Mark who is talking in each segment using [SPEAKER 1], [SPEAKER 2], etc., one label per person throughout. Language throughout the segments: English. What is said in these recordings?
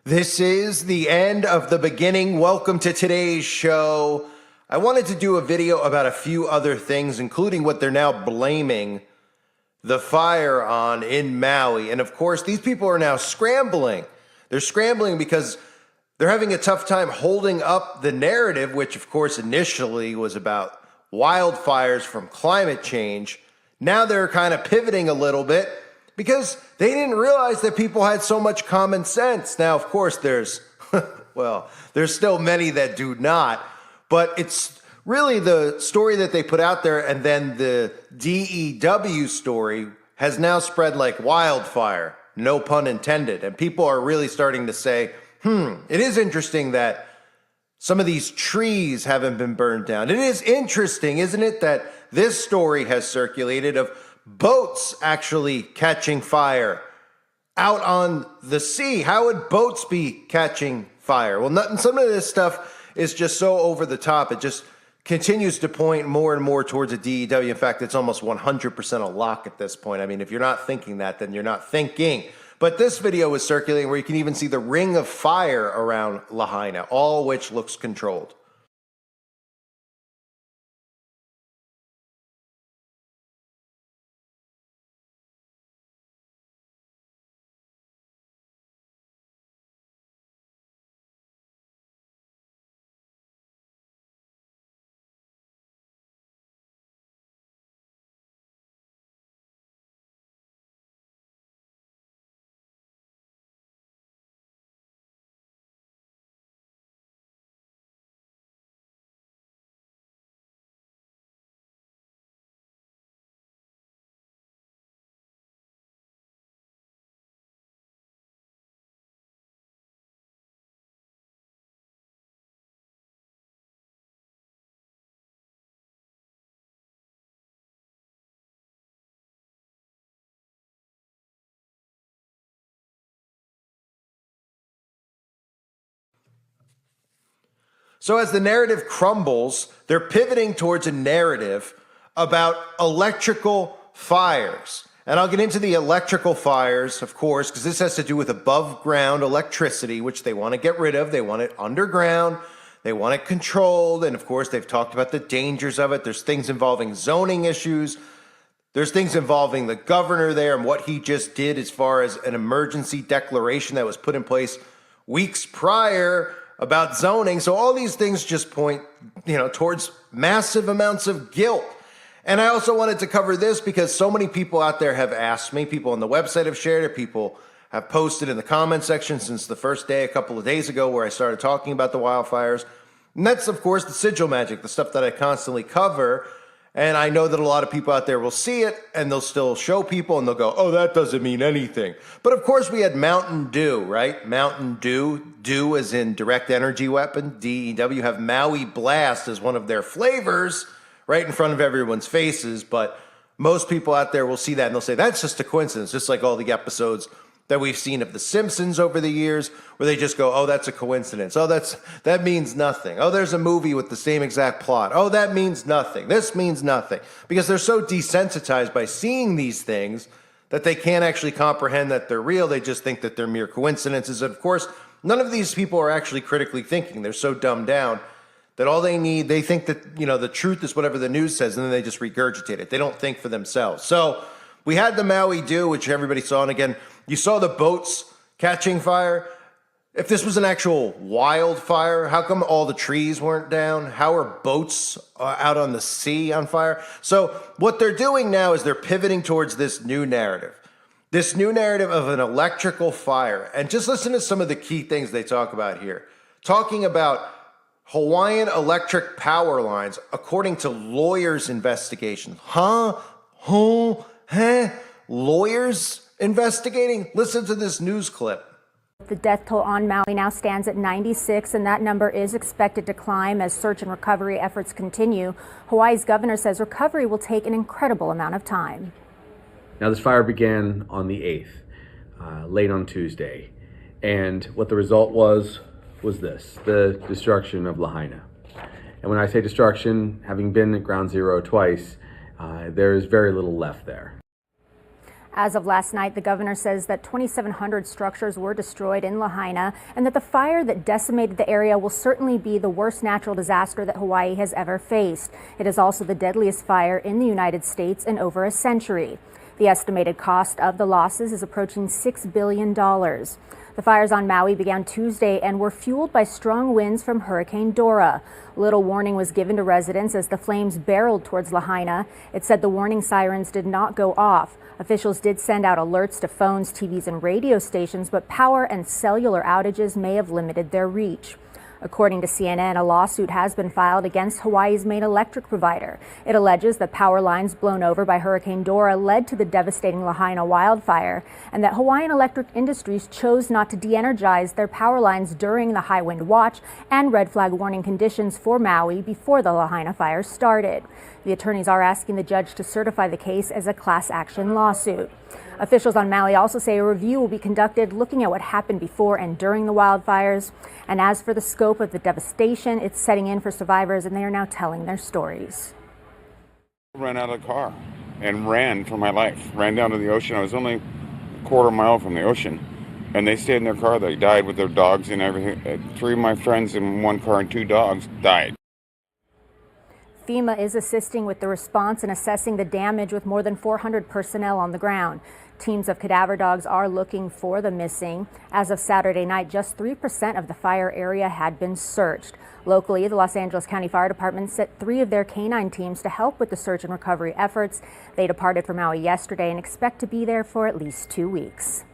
[SPEAKER 1] This is the end of the beginning. Welcome to today's show. I wanted to do a video about a few other things, including what they're now blaming the fire on in Maui. And of course, these people are now scrambling. They're scrambling because they're having a tough time holding up the narrative, which of course initially was about wildfires from climate change. Now they're kind of pivoting a little bit because they didn't realize that people had so much common sense. Now, of course, there's, well, there's still many that do not, but it's really the story that they put out there, and then the D.E.W. story has now spread like wildfire, no pun intended. And people are really starting to say, it is interesting that some of these trees haven't been burned down. It is interesting, isn't it, that this story has circulated of boats actually catching fire out on the sea. How would boats be catching fire? Well, some of this stuff is just so over the top. It just continues to point more and more towards a D.E.W. In fact, it's almost 100% a lock at this point. I mean, if you're not thinking that, then you're not thinking. But this video is circulating where you can even see the ring of fire around Lahaina, all which looks controlled. So as the narrative crumbles, they're pivoting towards a narrative about electrical fires. And I'll get into the electrical fires, of course, because this has to do with above ground electricity, which they want to get rid of. They want it underground. They want it controlled. And of course, they've talked about the dangers of it. There's things involving zoning issues. There's things involving the governor there and what he just did as far as an emergency declaration that was put in place weeks prior about zoning. So all these things just point, towards massive amounts of guilt. And I also wanted to cover this because so many people out there have asked me, people on the website have shared it, people have posted in the comment section since the first day, a couple of days ago, where I started talking about the wildfires. And that's, of course, the sigil magic, the stuff that I constantly cover. And I know that a lot of people out there will see it and they'll still show people and they'll go, oh, that doesn't mean anything. But of course we had Mountain Dew, right? Mountain Dew, dew as in direct energy weapon, D.E.W. have Maui Blast as one of their flavors right in front of everyone's faces. But most people out there will see that and they'll say, that's just a coincidence, just like all the episodes that we've seen of The Simpsons over the years, where they just go, oh, that's a coincidence. Oh, that means nothing. Oh, there's a movie with the same exact plot. Oh, that means nothing. This means nothing. Because they're so desensitized by seeing these things that they can't actually comprehend that they're real. They just think that they're mere coincidences. And of course, none of these people are actually critically thinking. They're so dumbed down that all they need, they think that, the truth is whatever the news says, and then they just regurgitate it. They don't think for themselves. So we had the Maui Dew, which everybody saw. And again, you saw the boats catching fire. If this was an actual wildfire, how come all the trees weren't down? How are boats out on the sea on fire? So what they're doing now is they're pivoting towards this new narrative of an electrical fire. And just listen to some of the key things they talk about here. Talking about Hawaiian electric power lines, according to lawyers' investigations. Lawyers investigating? Listen to this news clip.
[SPEAKER 2] The death toll on Maui now stands at 96, and that number is expected to climb as search and recovery efforts continue. Hawaii's governor says recovery will take an incredible amount of time.
[SPEAKER 3] Now, this fire began on the 8th, late on Tuesday, and what the result was this, the destruction of Lahaina. And when I say destruction, having been at ground zero twice, there is very little left there.
[SPEAKER 2] As of last night, the governor says that 2,700 structures were destroyed in Lahaina and that the fire that decimated the area will certainly be the worst natural disaster that Hawaii has ever faced. It is also the deadliest fire in the United States in over a century. The estimated cost of the losses is approaching $6 billion. The fires on Maui began Tuesday and were fueled by strong winds from Hurricane Dora. Little warning was given to residents as the flames barreled towards Lahaina. It said the warning sirens did not go off. Officials did send out alerts to phones, TVs, and radio stations, but power and cellular outages may have limited their reach. According to CNN, a lawsuit has been filed against Hawaii's main electric provider. It alleges that power lines blown over by Hurricane Dora led to the devastating Lahaina wildfire, and that Hawaiian Electric Industries chose not to de-energize their power lines during the high wind watch and red flag warning conditions for Maui before the Lahaina fire started. The attorneys are asking the judge to certify the case as a class action lawsuit. Officials on Maui also say a review will be conducted looking at what happened before and during the wildfires. And as for the scope of the devastation, it's setting in for survivors, and they are now telling their stories.
[SPEAKER 4] I ran out of the car and ran for my life. Ran down to the ocean. I was only a quarter mile from the ocean. And they stayed in their car. They died with their dogs and everything. 3 of my friends in one car and 2 dogs died.
[SPEAKER 2] FEMA is assisting with the response and assessing the damage with more than 400 personnel on the ground. Teams of cadaver dogs are looking for the missing. As of Saturday night, just 3% of the fire area had been searched. Locally, the Los Angeles County Fire Department sent 3 of their canine teams to help with the search and recovery efforts. They departed from Maui yesterday and expect to be there for at least 2 weeks.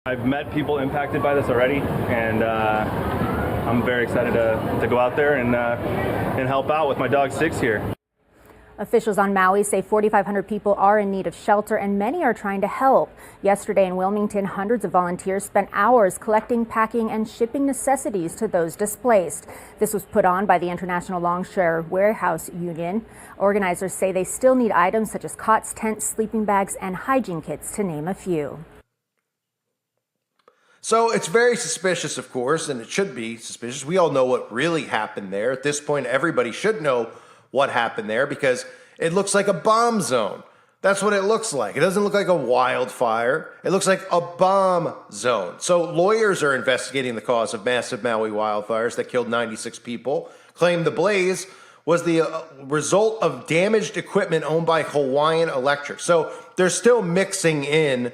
[SPEAKER 5] I've met people impacted by this already, and I'm very excited to go out there and help out with my dog Six here.
[SPEAKER 2] Officials on Maui say 4,500 people are in need of shelter, and many are trying to help. Yesterday in Wilmington, hundreds of volunteers spent hours collecting, packing, and shipping necessities to those displaced. This was put on by the International Longshore Warehouse Union. Organizers say they still need items such as cots, tents, sleeping bags, and hygiene kits, to name a few.
[SPEAKER 1] So it's very suspicious, of course, and it should be suspicious. We all know what really happened there. At this point, everybody should know what happened there because it looks like a bomb zone. That's what it looks like. It doesn't look like a wildfire. It looks like a bomb zone. So lawyers are investigating the cause of massive Maui wildfires that killed 96 people, claim the blaze was the result of damaged equipment owned by Hawaiian Electric. So they're still mixing in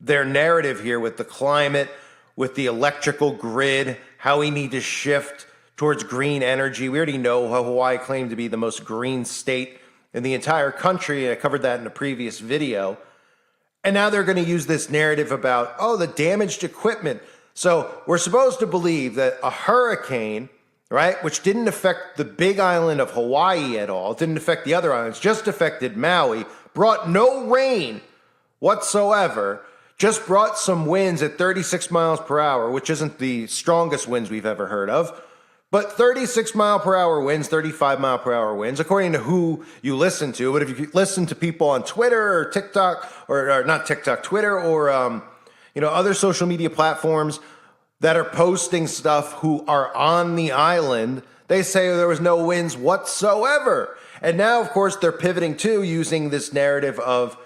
[SPEAKER 1] their narrative here with the climate, with the electrical grid, how we need to shift towards green energy. We already know how Hawaii claimed to be the most green state in the entire country. I covered that in a previous video. And now they're going to use this narrative about, oh, the damaged equipment. So we're supposed to believe that a hurricane, right, which didn't affect the big island of Hawaii at all, didn't affect the other islands, just affected Maui, brought no rain whatsoever, just brought some winds at 36 miles per hour, which isn't the strongest winds we've ever heard of. But 36 mile per hour winds, 35 mile per hour winds, according to who you listen to. But if you listen to people on Twitter or TikTok, or not TikTok, Twitter, or other social media platforms that are posting stuff who are on the island, they say there was no winds whatsoever. And now, of course, they're pivoting to using this narrative of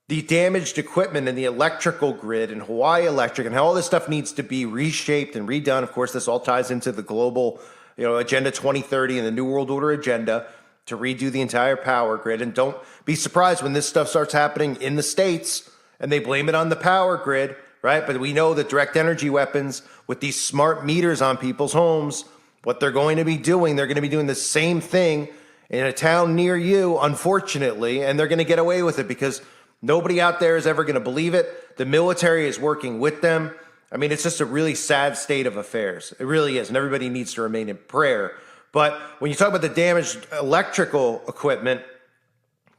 [SPEAKER 1] the damaged equipment and the electrical grid and Hawaii Electric and how all this stuff needs to be reshaped and redone. Of course, this all ties into the global, Agenda 2030 and the New World Order agenda to redo the entire power grid. And don't be surprised when this stuff starts happening in the States and they blame it on the power grid, right? But we know that direct energy weapons with these smart meters on people's homes, what they're going to be doing, they're going to be doing the same thing in a town near you, unfortunately, and they're going to get away with it because nobody out there is ever going to believe it. The military is working with them. I mean, it's just a really sad state of affairs. It really is. And everybody needs to remain in prayer. But when you talk about the damaged electrical equipment,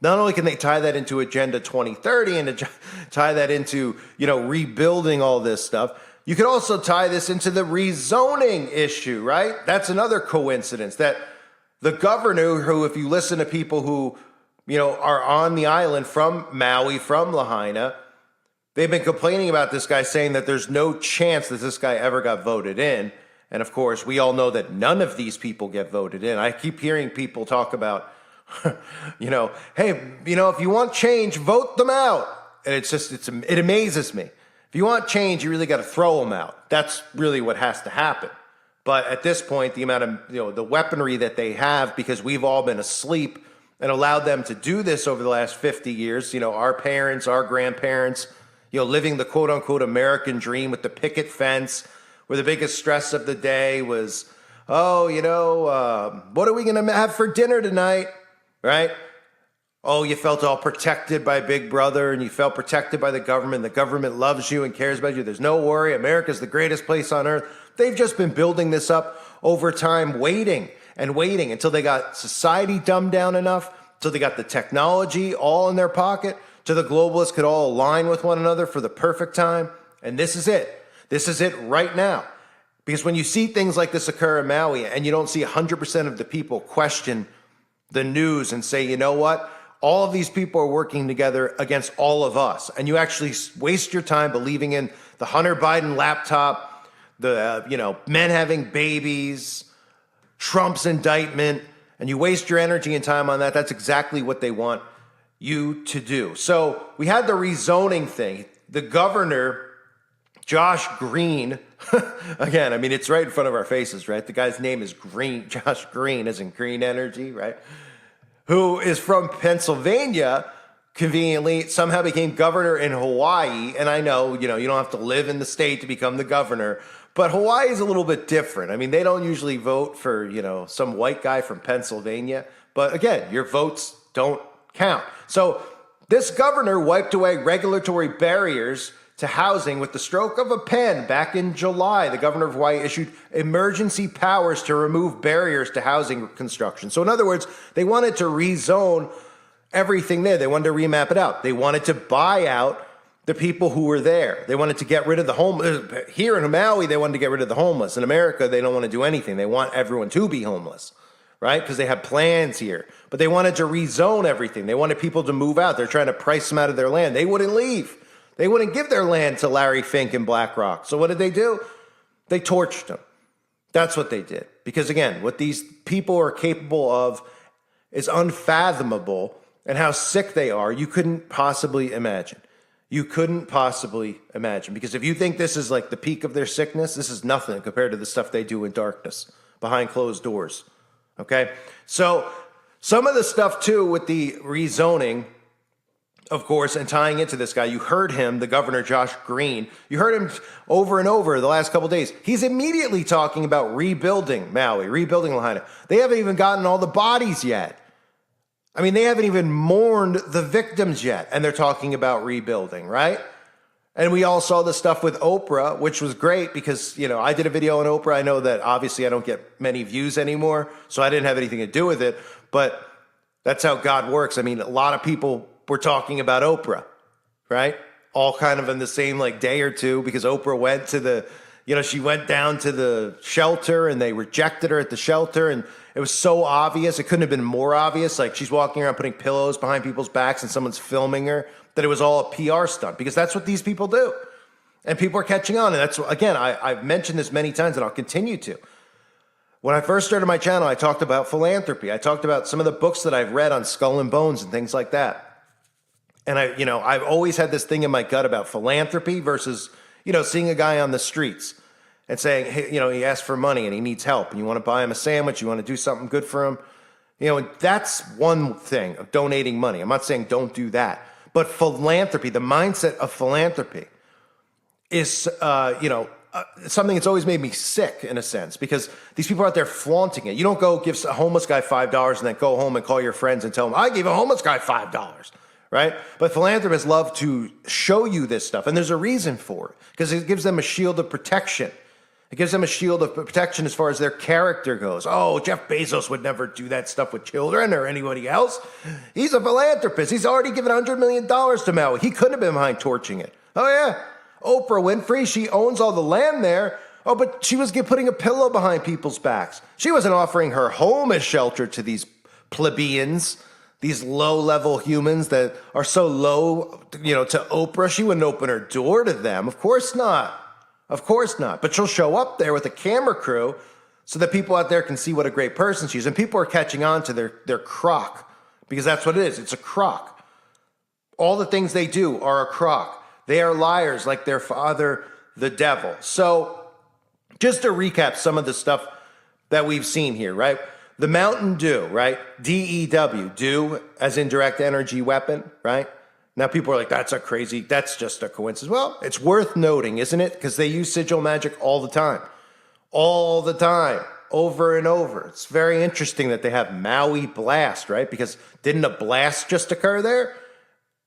[SPEAKER 1] not only can they tie that into Agenda 2030 and tie that into, rebuilding all this stuff, you could also tie this into the rezoning issue, right? That's another coincidence that the governor, who, if you listen to people who are on the island from Maui, from Lahaina, they've been complaining about this guy, saying that there's no chance that this guy ever got voted in. And of course, we all know that none of these people get voted in. I keep hearing people talk about, hey, if you want change, vote them out. And it amazes me. If you want change, you really got to throw them out. That's really what has to happen. But at this point, the amount of, the weaponry that they have, because we've all been asleep and allowed them to do this over the last 50 years, our parents, our grandparents, living the quote unquote American dream with the picket fence, where the biggest stress of the day was, what are we going to have for dinner tonight? Right? Oh, you felt all protected by Big Brother, and you felt protected by the government. The government loves you and cares about you. There's no worry. America's the greatest place on earth. They've just been building this up over time, waiting and waiting until they got society dumbed down enough, till they got the technology all in their pocket, till the globalists could all align with one another for the perfect time. And this is it. This is it right now. Because when you see things like this occur in Maui and you don't see 100% of the people question the news and say, you know what? All of these people are working together against all of us. And you actually waste your time believing in the Hunter Biden laptop, the, men having babies, Trump's indictment, and you waste your energy and time on that. That's exactly what they want you to do. So we had the rezoning thing. The governor, Josh Green, again, it's right in front of our faces, right? The guy's name is Green, Josh Green, as in green energy, right? Who is from Pennsylvania, conveniently somehow became governor in Hawaii. And I know, you don't have to live in the state to become the governor, but Hawaii is a little bit different. They don't usually vote for, some white guy from Pennsylvania. But again, your votes don't count. So this governor wiped away regulatory barriers to housing with the stroke of a pen. Back in July, the governor of Hawaii issued emergency powers to remove barriers to housing construction. So in other words, they wanted to rezone everything there. They wanted to remap it out. They wanted to buy out the people who were there. They wanted to get rid of the homeless. Here in Maui, they wanted to get rid of the homeless. In America, they don't want to do anything. They want everyone to be homeless, right? Because they have plans here. But they wanted to rezone everything. They wanted people to move out. They're trying to price them out of their land. They wouldn't leave. They wouldn't give their land to Larry Fink and BlackRock. So what did they do? They torched them. That's what they did. Because again, what these people are capable of is unfathomable, and how sick they are, you couldn't possibly imagine. You couldn't possibly imagine. Because if you think this is like the peak of their sickness, this is nothing compared to the stuff they do in darkness, behind closed doors. Okay? So some of the stuff too with the rezoning, of course, and tying into this guy, you heard him, the governor, Josh Green. You heard him over and over the last couple of days. He's immediately talking about rebuilding Maui, rebuilding Lahaina. They haven't even gotten all the bodies yet. They haven't even mourned the victims yet, and they're talking about rebuilding, right? And we all saw the stuff with Oprah, which was great because, I did a video on Oprah. I know that obviously I don't get many views anymore, so I didn't have anything to do with it, but that's how God works. A lot of people were talking about Oprah, right? All kind of in the same day or two, because Oprah went to she went down to the shelter and they rejected her at the shelter. And it was so obvious. It couldn't have been more obvious. She's walking around putting pillows behind people's backs and someone's filming her, that it was all a PR stunt, because that's what these people do. And people are catching on. And that's, again, I've mentioned this many times and I'll continue to. When I first started my channel, I talked about philanthropy. I talked about some of the books that I've read on Skull and Bones and things like that. And I've always had this thing in my gut about philanthropy versus, seeing a guy on the streets and saying, hey, he asked for money and he needs help and you want to buy him a sandwich, you want to do something good for him. And that's one thing of donating money. I'm not saying don't do that. But philanthropy, the mindset of philanthropy is, something that's always made me sick in a sense, because these people are out there flaunting it. You don't go give a homeless guy $5 and then go home and call your friends and tell them, I gave a homeless guy $5. Right? But philanthropists love to show you this stuff. And there's a reason for it, because it gives them a shield of protection. It gives them a shield of protection as far as their character goes. Oh, Jeff Bezos would never do that stuff with children or anybody else. He's a philanthropist. He's already given $100 million to Maui. He couldn't have been behind torching it. Oh, yeah. Oprah Winfrey, she owns all the land there. Oh, but she was putting a pillow behind people's backs. She wasn't offering her home as shelter to these plebeians, these low-level humans that are so low, to Oprah. She wouldn't open her door to them. Of course not. Of course not. But she'll show up there with a camera crew so that people out there can see what a great person she is. And people are catching on to their crock, because that's what it is. It's a crock. All the things they do are a crock. They are liars like their father, the devil. So just to recap some of the stuff that we've seen here, right? The Mountain Dew, right? D.E.W, dew as in direct energy weapon, right? Now people are like, that's just a coincidence. Well, it's worth noting, isn't it? Because they use sigil magic all the time, over and over. It's very interesting that they have Maui blast, right? Because didn't a blast just occur there?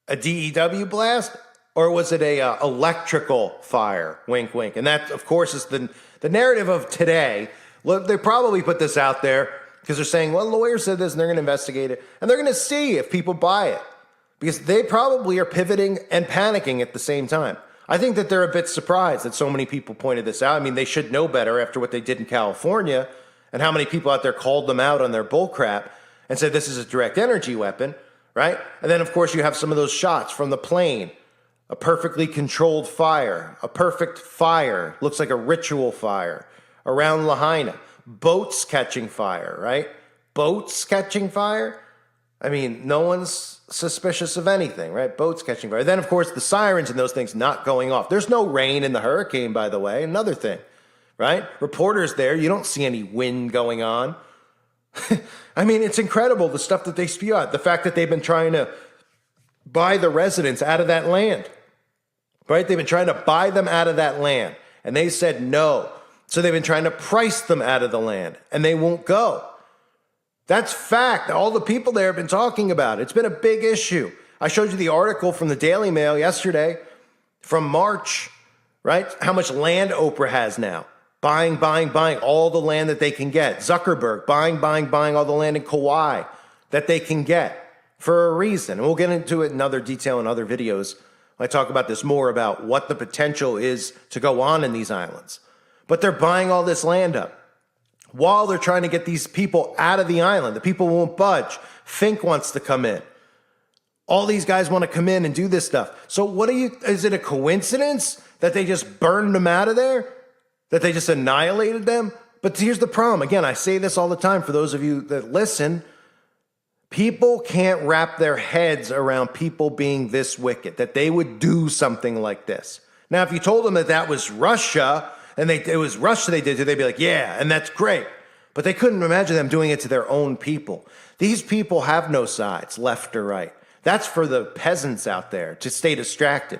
[SPEAKER 1] A D.E.W blast? Or was it a electrical fire? Wink, wink. And that, of course, is the narrative of today. Look, they probably put this out there because they're saying, well, lawyers said this and they're going to investigate it. And they're going to see if people buy it. Because they probably are pivoting and panicking at the same time. I think that they're a bit surprised that so many people pointed this out. I mean, they should know better after what they did in California and how many people out there called them out on their bullcrap and said this is a direct energy weapon, right? And then, of course, you have some of those shots from the plane, a perfectly controlled fire, a perfect fire, looks like a ritual fire around Lahaina, boats catching fire, right? Boats catching fire? I mean, no one's suspicious of anything, right? Boats catching fire. Then, of course, the sirens and those things not going off. There's no rain in the hurricane, by the way. Another thing, right? Reporters there, you don't see any wind going on. I mean, it's incredible, the stuff that they spew out. The fact that they've been trying to buy the residents out of that land, right? They've been trying to buy them out of that land, and they said no. So they've been trying to price them out of the land, and they won't go. That's fact. All the people there have been talking about it. It's been a big issue. I showed you the article from the Daily Mail yesterday from March, right? How much land Oprah has now. Buying all the land that they can get. Zuckerberg buying all the land in Kauai that they can get for a reason. And we'll get into it in other detail in other videos. I talk about this more about what the potential is to go on in these islands. But they're buying all this land up while they're trying to get these people out of the island. The people won't budge. Fink wants to come in. All these guys want to come in and do this stuff. So is it a coincidence that they just burned them out of there? That they just annihilated them? But here's the problem. Again, I say this all the time for those of you that listen. People can't wrap their heads around people being this wicked, that they would do something like this. Now, if you told them that that was Russia, and it was Russia they did it, they'd be like, yeah, and that's great. But they couldn't imagine them doing it to their own people. These people have no sides, left or right. That's for the peasants out there to stay distracted.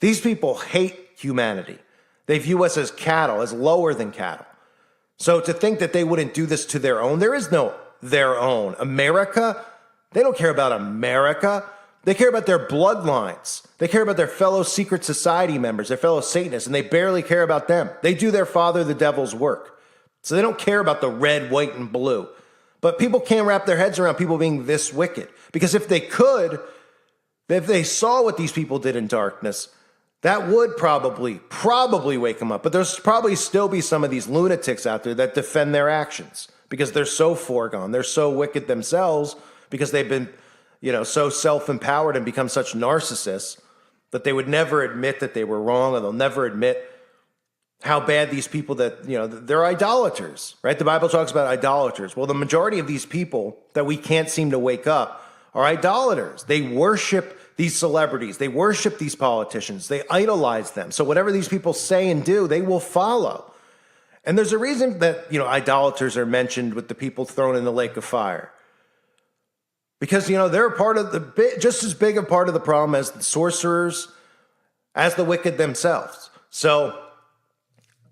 [SPEAKER 1] These people hate humanity. They view us as cattle, as lower than cattle. So to think that they wouldn't do this to their own, there is no their own. America, they don't care about America. They care about their bloodlines. They care about their fellow secret society members, their fellow Satanists, and they barely care about them. They do their father, the devil's work. So they don't care about the red, white, and blue. But people can't wrap their heads around people being this wicked. Because if they could, if they saw what these people did in darkness, that would probably wake them up. But there's probably still be some of these lunatics out there that defend their actions because they're so foregone. They're so wicked themselves because they've been, so self-empowered and become such narcissists that they would never admit that they were wrong, or they'll never admit how bad these people that, they're idolaters, right? The Bible talks about idolaters. Well, the majority of these people that we can't seem to wake up are idolaters. They worship these celebrities. They worship these politicians. They idolize them. So whatever these people say and do, they will follow. And there's a reason that, idolaters are mentioned with the people thrown in the lake of fire. Because, they're a part of just as big a part of the problem as the sorcerers, as the wicked themselves. So,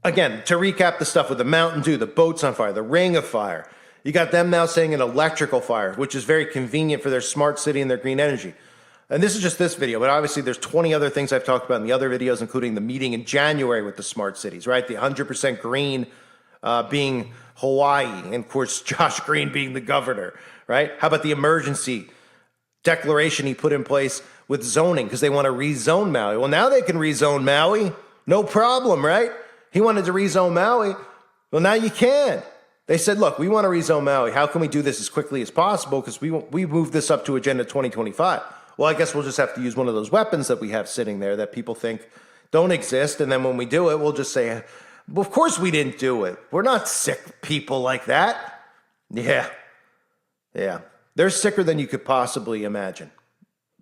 [SPEAKER 1] again, to recap the stuff with the Mountain Dew, the boats on fire, the ring of fire, you got them now saying an electrical fire, which is very convenient for their smart city and their green energy. And this is just this video, but obviously there's 20 other things I've talked about in the other videos, including the meeting in January with the smart cities, right? The 100% green being Hawaii, and of course, Josh Green being the governor, right? How about the emergency declaration he put in place with zoning because they want to rezone Maui? Well, now they can rezone Maui. No problem, right? He wanted to rezone Maui. Well, now you can. They said, look, we want to rezone Maui. How can we do this as quickly as possible? Because we moved this up to Agenda 2025. Well, I guess we'll just have to use one of those weapons that we have sitting there that people think don't exist. And then when we do it, we'll just say, well, of course we didn't do it. We're not sick people like that. Yeah. They're sicker than you could possibly imagine.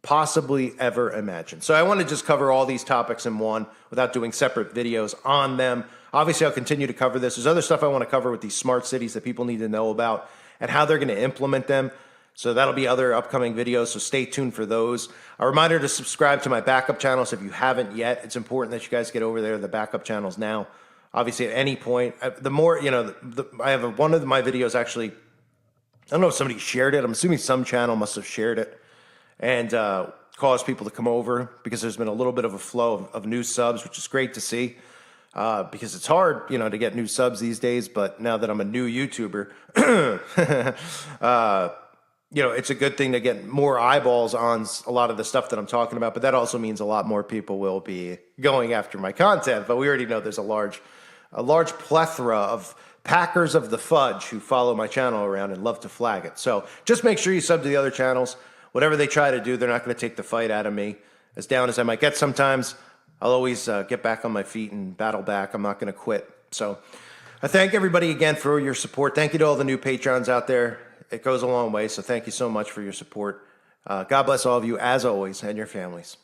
[SPEAKER 1] possibly ever imagined. So I want to just cover all these topics in one without doing separate videos on them. Obviously, I'll continue to cover this. There's other stuff I want to cover with these smart cities that people need to know about and how they're going to implement them. So that'll be other upcoming videos, so stay tuned for those. A reminder to subscribe to my backup channels if you haven't yet. It's important that you guys get over there to the backup channels now. Obviously, at any point, the more, I have one of my videos actually, I don't know if somebody shared it. I'm assuming some channel must have shared it and caused people to come over because there's been a little bit of a flow of new subs, which is great to see. Because it's hard, to get new subs these days. But now that I'm a new YouTuber, it's a good thing to get more eyeballs on a lot of the stuff that I'm talking about. But that also means a lot more people will be going after my content. But we already know there's a large plethora of packers of the fudge who follow my channel around and love to flag it. So just make sure you sub to the other channels. Whatever they try to do, they're not going to take the fight out of me. As down as I might get sometimes, I'll always get back on my feet and battle back. I'm not going to quit. So I thank everybody again for your support. Thank you to all the new Patrons out there. It goes a long way. So thank you so much for your support. God bless all of you, as always, and your families.